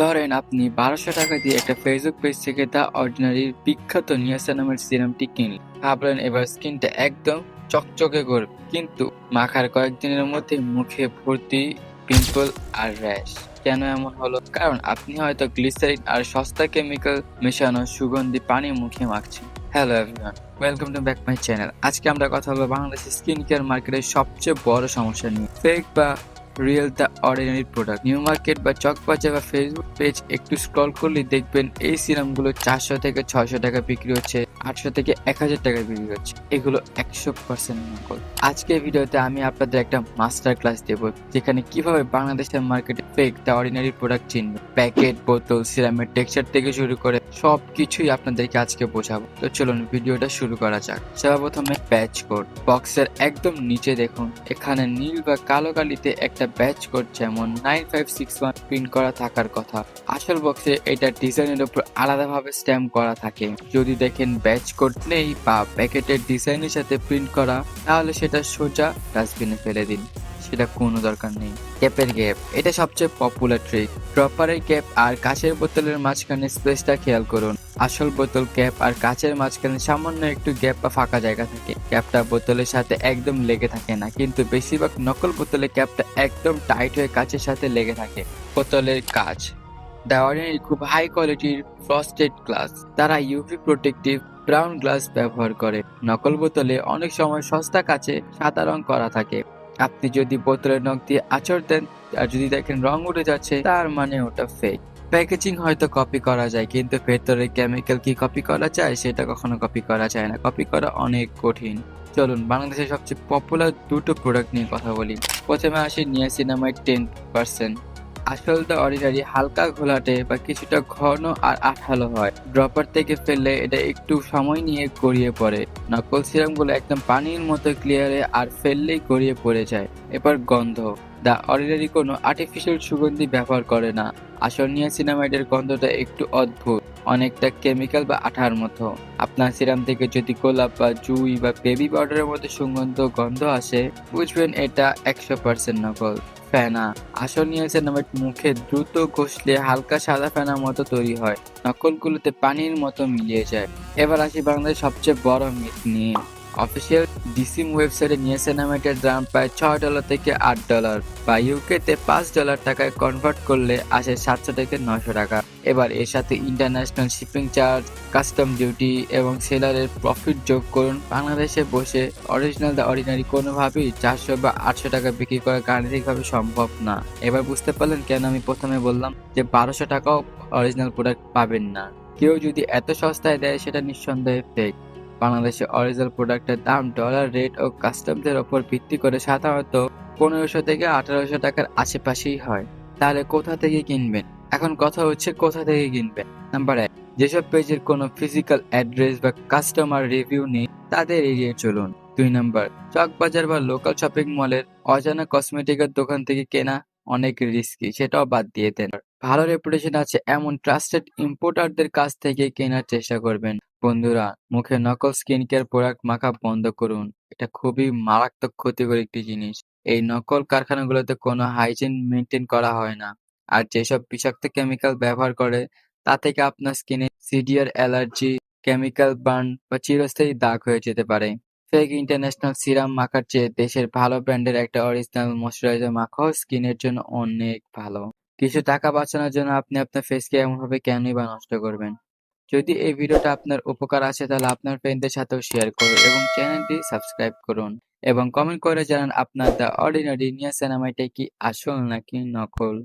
ধরেন আপনি ১২০০ টাকা দিয়ে একটা ফেসবুক পেজ থেকে দ্য অর্ডিনারির বিখ্যাত নিয়াসিনামাইড সিরামটি কিনলেন। ভাবলেন এবার স্কিনটা একদম চকচকে করবে, কিন্তু মাখার কয়েকদিনের মধ্যে মুখে ভর্তি পিম্পল আর র্যাশ। কেন এমন হলো? কারণ আপনি হয়তো গ্লিসারিন আর সস্তা কেমিক্যাল মেশানো সুগন্ধি পানি মুখে মাখছেন। Hello everyone, welcome to back my channel. আজকে আমরা কথা বলবো বাংলাদেশের স্কিন কেয়ার মার্কেটের সবচেয়ে বড় সমস্যা নিয়ে, ফেক বা real the ordinary product. New market বা চকবাজার বা ফেসবুক পেজ একটু স্ক্রল করলে দেখবেন এই সিরামগুলো 400 থেকে 600 টাকা বিক্রি হচ্ছে, 800 থেকে 1000 টাকা বিক্রি হচ্ছে। এগুলো 100% নকল। আজকের ভিডিওতে আমি আপনাদের একটা মাস্টার ক্লাস দেব, যেখানে কিভাবে বাংলাদেশের মার্কেটে ফেক দ্য অর্ডিনারি প্রোডাক্ট চিনবে। প্যাকেট, বোতল, সিরামের টেক্সচার থেকে শুরু করে সবকিছুই আপনাদেরকে আজকে বোঝাবো। তো চলুন ভিডিওটা শুরু করা যাক। সর্বপ্রথমে ব্যাচ কোড। বক্সের একদম নিচে দেখুন, এখানে নীল বা কালো কালিতে একটা ব্যাচ কোড যেমন 9561 প্রিন্ট করা থাকার কথা। আসল বক্সে এটা ডিজাইনের উপর আলাদাভাবে স্ট্যাম্প করা থাকে। যদি দেখেন ব্যাচ কোড নেই বা প্যাকেটের ডিজাইনের সাথে প্রিন্ট করা, তাহলে সেটা সোজা ডাস্টবিনে ফেলে দিন, সেটা কোনো দরকার নেই। ক্যাপের গ্যাপ, এটা সবচেয়ে পপুলার ট্রিক। ড্রপারের ক্যাপ আর কাঁচের বোতলের মাঝখানে স্পেসটা খেয়াল করুন। আসল বোতল ক্যাপ আর কাঁচের মাঝখানে সামান্য একটু গ্যাপ বা ফাঁকা জায়গা থাকে। ক্যাপটা বোতলের সাথে একদম লেগে থাকে না, কিন্তু বেশিরভাগ নকল বোতলে ক্যাপটা একদম টাইট হয়ে কাঁচের সাথে লেগে থাকে। বোতলের কাঁচ, দ্য অর্ডিনারি খুব হাই কোয়ালিটির ফ্রস্টেড গ্লাস। তারা ইউভি প্রোটেক্টিভ ব্রাউন গ্লাস ব্যবহার করে। নকল বোতলে অনেক সময় সস্তা কাঁচে সাদা রং করা থাকে। আপনি যদি বোতলের নখ দিয়ে আঁচড় দেন আর যদি দেখেন রং উঠে যাচ্ছে, তার মানে ওটা ফেক। প্যাকেজিং হয়তো কপি করা যায়, কিন্তু ভেতরে কেমিক্যাল কি কপি করা যায়? সেটা কখনো কপি করা যায় না। কপি করা অনেক কঠিন। চলুন বাংলাদেশের সবচেয়ে পপুলার দুটো প্রোডাক্ট নিয়ে কথা বলি। প্রথমে আসি নিয়াসিনামাইড 10%। আসল দ্য অর্ডিনারি হালকা ঘোলাটে বা কিছুটা ঘন আর আঠালো হয়। ড্রপার থেকে ফেললে এটা একটু সময় নিয়ে গড়িয়ে পড়ে। নকল সিরামগুলো একদম পানির মতো ক্লিয়ারে আর ফেললেই গড়িয়ে পড়ে যায়। এবার গন্ধ, দ্য অর্ডিনারি কোনো আর্টিফিশিয়াল সুগন্ধি ব্যবহার করে না। আসল নিয়াসিনামাইডের গন্ধটা একটু অদ্ভুত, অনেকটা কেমিক্যাল বা আঠার মতো। আপনার সিরাম থেকে যদি গোলাপ বা জুই বা বেবি পাউডারের মতো সুগন্ধ গন্ধ আসে, বুঝবেন এটা 100% নকল। ফেনা, আসল নিয়াসিনামাইড মুখে দ্রুত ঘষলে হালকা সাদা ফেনার মতো তৈরি হয়, নকলগুলোতে পানির মতো মিলিয়ে যায়। এবার আসি বাংলাদেশের সবচেয়ে বড় মিথ নিয়ে। অফিসিয়াল ডিসিম ওয়েবসাইটে নিয়াসিনামাইডের দাম প্রায় $6 থেকে $8, বা ইউকেতে $5 টাকায় কনভার্ট করলে আসে 700 থেকে 900 টাকা। এবার এর সাথে international shipping charge, custom duty এবং সেলারের প্রফিট যোগ করুন। বাংলাদেশে বসে অরিজিনাল দ্য অর্ডিনারি কোনোভাবেই 400 বা 800 টাকা বিক্রি করা গাণিতিকভাবে সম্ভব না। এবার বুঝতে পারলেন কেন আমি প্রথমে বললাম যে 1200 টাকাও অরিজিনাল প্রোডাক্ট পাবেন না। কেউ যদি এত সস্তায় দেয়, সেটা নিঃসন্দেহে ফেক। বাংলাদেশে অরিজিনাল প্রোডাক্টের দাম ডলার রেট ও কাস্টমসের ওপর ভিত্তি করে সাধারণত 1500 থেকে 1800 টাকার আশেপাশেই হয়। তাহলে কোথা থেকে কিনবেন? এখন কথা হচ্ছে কোথা থেকে কিনবেন। নাম্বার 1, যেসব পেজের কোনো ফিজিক্যাল অ্যাড্রেস বা কাস্টমার রিভিউ নেই, তাদের এড়িয়ে চলুন। 2 নাম্বার, চকবাজার বা লোকাল শপিং মলের অজানা কসমেটিকের দোকান থেকে কেনা অনেক রিস্কি, সেটাও বাদ দিয়ে দেন। ভালো রেপুটেশন আছে এমন ট্রাস্টেড ইম্পোর্টারদের কাছ থেকে কেনার চেষ্টা করবেন। বন্ধুরা, মুখে নকল স্কিন কেয়ার প্রোডাক্ট মাখা বন্ধ করুন। এটা খুবই মারাত্মক ক্ষতিকর একটি জিনিস। এই নকল কারখানাগুলোতে কোনো হাইজিন মেনটেন করা হয় না। আর যেসব বিষাক্ত কেমিক্যাল ব্যবহার করে, তা থেকে আপনার স্কিনে সিভিয়ার অ্যালার্জি, কেমিক্যাল বার্ন বা চিরস্থায়ী দাগ হয়ে যেতে পারে। ফেক ইন্টারন্যাশনাল সিরাম মাখার চেয়ে দেশের ভালো ব্র্যান্ডের একটা অরিজিনাল ময়শ্চারাইজার মাখাও স্কিনের জন্য অনেক ভালো। কিছু টাকা বাঁচানোর জন্য আপনি আপনার ফেসকে এমনভাবে কেনই বা নষ্ট করবেন? যদি এই ভিডিওটা আপনার উপকার আসে, তাহলে আপনার ফ্রেন্ডদের সাথেও শেয়ার করুন এবং চ্যানেলটি সাবস্ক্রাইব করুন এবং কমেন্ট করে জানান আপনার দ্য অর্ডিনারি নিয়াসিনামাইড কি আসল নাকি নকল।